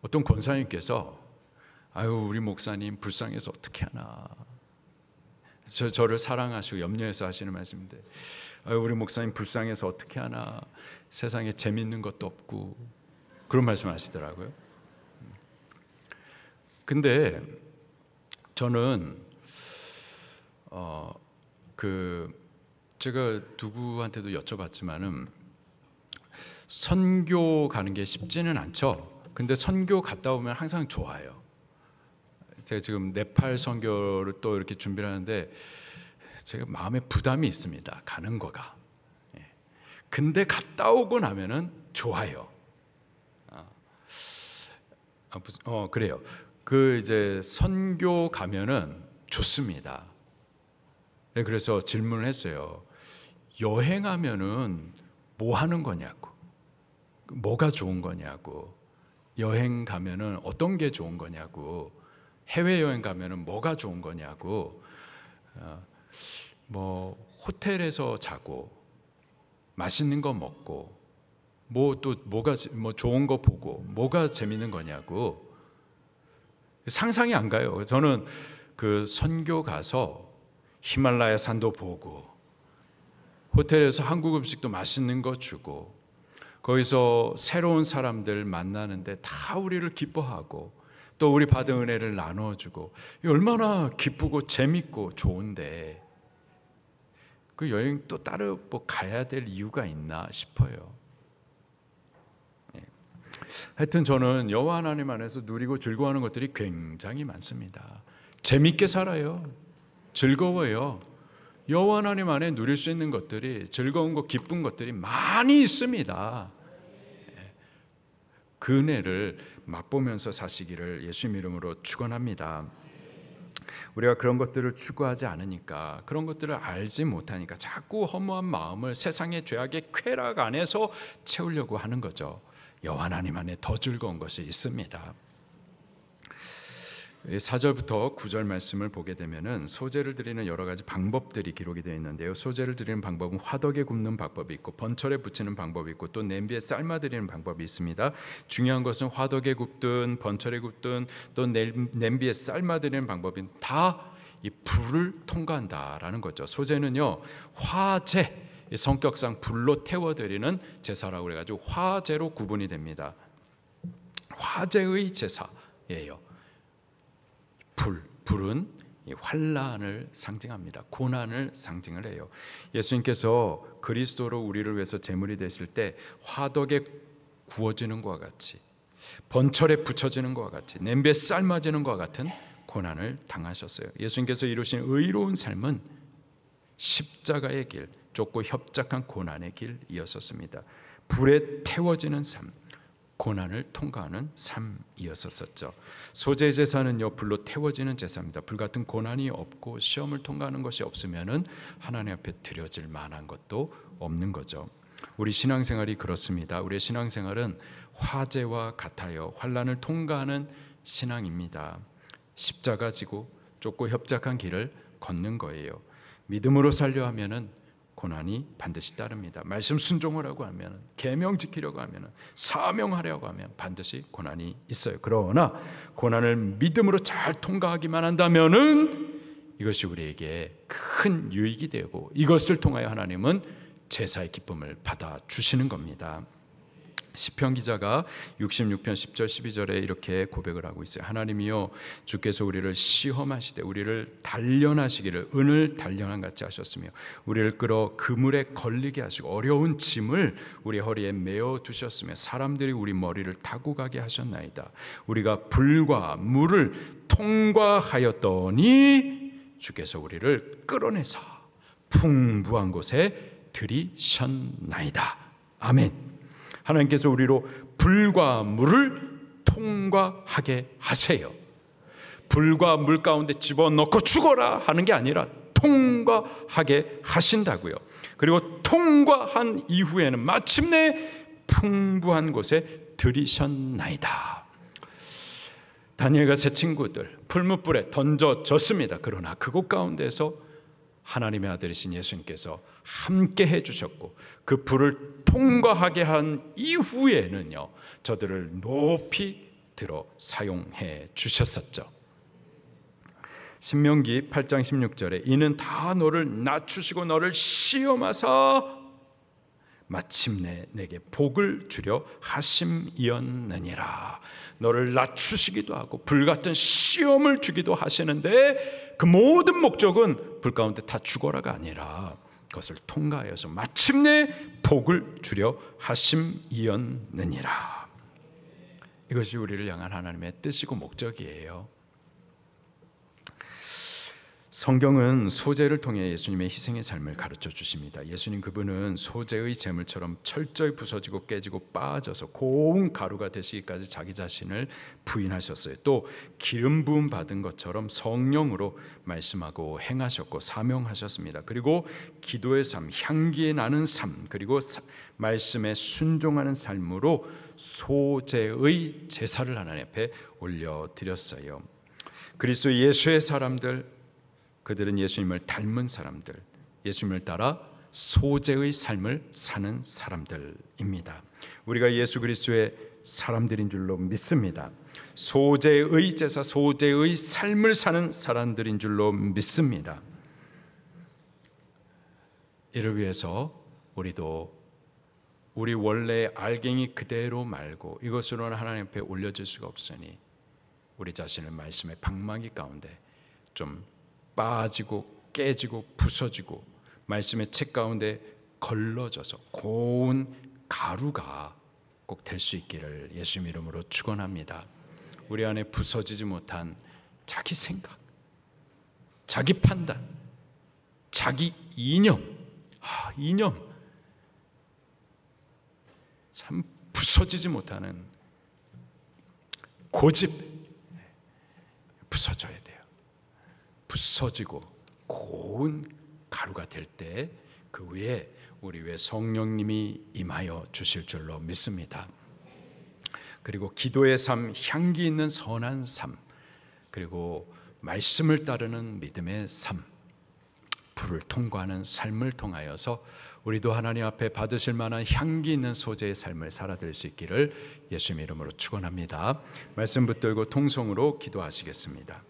어떤 권사님께서 우리 목사님 불쌍해서 어떻게 하나, 저를 사랑하시고 염려해서 하시는 말씀인데, 우리 목사님 불쌍해서 어떻게 하나, 세상에 재밌는 것도 없고, 그런 말씀 하시더라고요. 근데 저는 제가 누구한테도 여쭤봤지만은 선교 가는 게 쉽지는 않죠. 근데 선교 갔다 오면 항상 좋아요. 제가 지금 네팔 선교를 또 이렇게 준비를 하는데 제가 마음에 부담이 있습니다. 가는 거가. 근데 갔다 오고 나면은 좋아요. 그래요. 그 이제 선교 가면은 좋습니다. 그래서 질문을 했어요. 여행하면은 뭐 하는 거냐고, 뭐가 좋은 거냐고, 여행 가면은 어떤 게 좋은 거냐고, 해외 여행 가면은 뭐가 좋은 거냐고, 뭐 호텔에서 자고, 맛있는 거 먹고, 뭐 또 뭐가 뭐 좋은 거 보고, 뭐가 재밌는 거냐고 상상이 안 가요. 저는 그 선교 가서 히말라야 산도 보고, 호텔에서 한국 음식도 맛있는 거 주고, 거기서 새로운 사람들 만나는데 다 우리를 기뻐하고, 또 우리 받은 은혜를 나눠주고, 얼마나 기쁘고 재밌고 좋은데 그 여행 또 따로 뭐 가야 될 이유가 있나 싶어요. 하여튼 저는 여호와 하나님 안에서 누리고 즐거워하는 것들이 굉장히 많습니다. 재밌게 살아요. 즐거워요. 여호와 하나님 안에 누릴 수 있는 것들이, 즐거운 것, 기쁜 것들이 많이 있습니다. 그 은혜를 맛보면서 사시기를 예수님 이름으로 축원합니다. 우리가 그런 것들을 추구하지 않으니까, 그런 것들을 알지 못하니까 자꾸 허무한 마음을 세상의 죄악의 쾌락 안에서 채우려고 하는 거죠. 여호와 하나님 안에 더 즐거운 것이 있습니다. 4절부터 9절 말씀을 보게 되면은 소재를 드리는 여러 가지 방법들이 기록이 되어 있는데요. 소재를 드리는 방법은 화덕에 굽는 방법이 있고, 번철에 붙이는 방법이 있고, 또 냄비에 삶아 드리는 방법이 있습니다. 중요한 것은 화덕에 굽든 번철에 굽든 또 냄비에 삶아 드리는 방법이 다 이 불을 통과한다라는 거죠. 소재는요, 화재, 성격상 불로 태워드리는 제사라고 그래가지고 화재로 구분이 됩니다. 화재의 제사예요. 불은 환난을 상징합니다. 고난을 상징을 해요. 예수님께서 그리스도로 우리를 위해서 제물이 되실 때 화덕에 구워지는 것과 같이, 번철에 붙여지는 것과 같이, 냄비에 삶아지는 것과 같은 고난을 당하셨어요. 예수님께서 이루신 의로운 삶은 십자가의 길, 좁고 협착한 고난의 길이었었습니다. 불에 태워지는 삶, 고난을 통과하는 삶이었었죠. 소재 제사는요, 불로 태워지는 제사입니다. 불같은 고난이 없고 시험을 통과하는 것이 없으면은 하나님 앞에 드려질 만한 것도 없는 거죠. 우리 신앙생활이 그렇습니다. 우리의 신앙생활은 화재와 같아요. 환난을 통과하는 신앙입니다. 십자가 지고 좁고 협착한 길을 걷는 거예요. 믿음으로 살려 하면은 고난이 반드시 따릅니다. 말씀 순종하려고 하면, 계명 지키려고 하면, 사명하려고 하면 반드시 고난이 있어요. 그러나 고난을 믿음으로 잘 통과하기만 한다면은 이것이 우리에게 큰 유익이 되고, 이것을 통하여 하나님은 제사의 기쁨을 받아 주시는 겁니다. 시편 기자가 66편 10절 12절에 이렇게 고백을 하고 있어요. 하나님이여, 주께서 우리를 시험하시되 우리를 단련하시기를 은을 단련한 같이 하셨으며, 우리를 끌어 그물에 걸리게 하시고 어려운 짐을 우리 허리에 메어 두셨으며, 사람들이 우리 머리를 타고 가게 하셨나이다. 우리가 불과 물을 통과하였더니 주께서 우리를 끌어내사 풍부한 곳에 들이셨나이다. 아멘. 하나님께서 우리로 불과 물을 통과하게 하세요. 불과 물 가운데 집어넣고 죽어라 하는 게 아니라 통과하게 하신다고요. 그리고 통과한 이후에는 마침내 풍부한 곳에 들이셨나이다. 다니엘과 세 친구들 풀무불에 던져졌습니다. 그러나 그곳 가운데서 하나님의 아들이신 예수님께서 함께 해주셨고, 그 불을 통과하게 한 이후에는요, 저들을 높이 들어 사용해 주셨었죠. 신명기 8장 16절에 이는 다 너를 낮추시고 너를 시험하사 마침내 내게 복을 주려 하심이었느니라. 너를 낮추시기도 하고 불같은 시험을 주기도 하시는데, 그 모든 목적은 불 가운데 다 죽어라가 아니라 그것을 통과하여서 마침내 복을 주려 하심이었느니라. 이것이 우리를 향한 하나님의 뜻이고 목적이에요. 성경은 소재를 통해 예수님의 희생의 삶을 가르쳐 주십니다. 예수님 그분은 소재의 재물처럼 철저히 부서지고 깨지고 빠져서 고운 가루가 되시기까지 자기 자신을 부인하셨어요. 또 기름 부음 받은 것처럼 성령으로 말씀하고 행하셨고 사명하셨습니다. 그리고 기도의 삶, 향기에 나는 삶, 그리고 말씀에 순종하는 삶으로 소재의 제사를 하나님 앞에 올려드렸어요. 그리스도 예수의 사람들, 그들은 예수님을 닮은 사람들, 예수님을 따라 소재의 삶을 사는 사람들입니다. 우리가 예수 그리스도의 사람들인 줄로 믿습니다. 소재의 제사, 소재의 삶을 사는 사람들인 줄로 믿습니다. 이를 위해서 우리도 우리 원래의 알갱이 그대로 말고 이것으로는 하나님 앞에 올려질 수가 없으니 우리 자신을 말씀의 방망이 가운데 좀 빠지고 깨지고 부서지고 말씀의 책 가운데 걸러져서 고운 가루가 꼭 될 수 있기를 예수님 이름으로 축원합니다. 우리 안에 부서지지 못한 자기 생각, 자기 판단, 자기 이념, 참 부서지지 못하는 고집, 부서져야 돼요. 부서지고 고운 가루가 될 때 그 위에 우리 위에 성령님이 임하여 주실 줄로 믿습니다. 그리고 기도의 삶, 향기 있는 선한 삶, 그리고 말씀을 따르는 믿음의 삶, 불을 통과하는 삶을 통하여서 우리도 하나님 앞에 받으실 만한 향기 있는 소재의 삶을 살아들 수 있기를 예수님 이름으로 축원합니다. 말씀 붙들고 통성으로 기도하시겠습니다.